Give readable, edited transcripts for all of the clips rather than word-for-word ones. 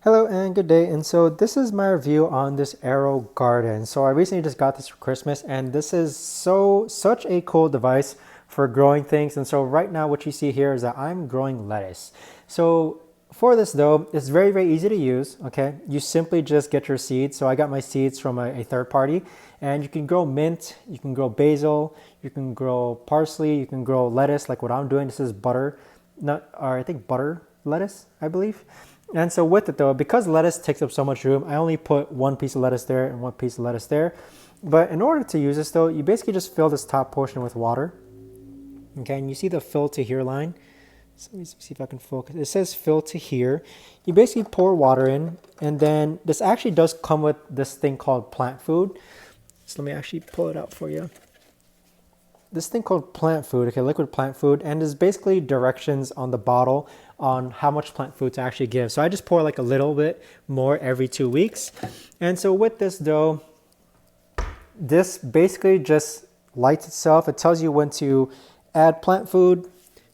Hello and good day. And so this is my review on this AeroGarden. So I recently just got this for Christmas, and this is such a cool device for growing things. And so right now what you see here is that I'm growing lettuce. So for this though, it's very easy to use. Okay, you simply just get your seeds. So I got my seeds from a third party, and you can grow mint, you can grow basil, you can grow parsley, you can grow lettuce like what I'm doing. This is butter, not or I think butter lettuce, I believe. And so with it though, because lettuce takes up so much room, I only put one piece of lettuce there and one piece of lettuce there. But in order to use this though, you basically just fill this top portion with water. Okay, and you see the fill to here line. So let me see if I can focus. It says fill to here. You basically pour water in, and then this actually does come with this thing called plant food. So let me actually pull it out for you. This thing called plant food, okay, liquid plant food, and there's basically directions on the bottle on how much plant food to actually give. So I just pour like a little bit more every 2 weeks. And so with this dough, this basically just lights itself. It tells you when to add plant food.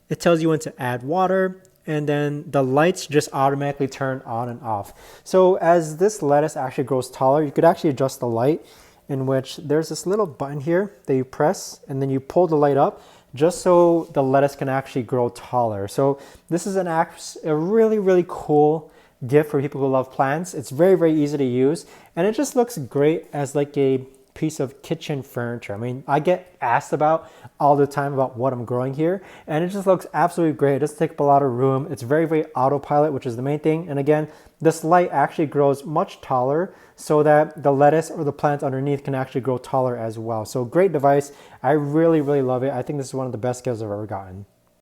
It tells you when to add water. And then the lights just automatically turn on and off. So as this lettuce actually grows taller, you could actually adjust the light, in which there's this little button here that you press, and then you pull the light up just so the lettuce can actually grow taller. So this is a really cool gift for people who love plants. It's very easy to use, and it just looks great as like a piece of kitchen furniture. I mean, I get asked about all the time about what I'm growing here, and it just looks absolutely great. It doesn't take up a lot of room. It's very autopilot, which is the main thing. And again, this light actually grows much taller so that the lettuce or the plant underneath can actually grow taller as well. So great device. I really love it. I think this is one of the best gifts I've ever gotten.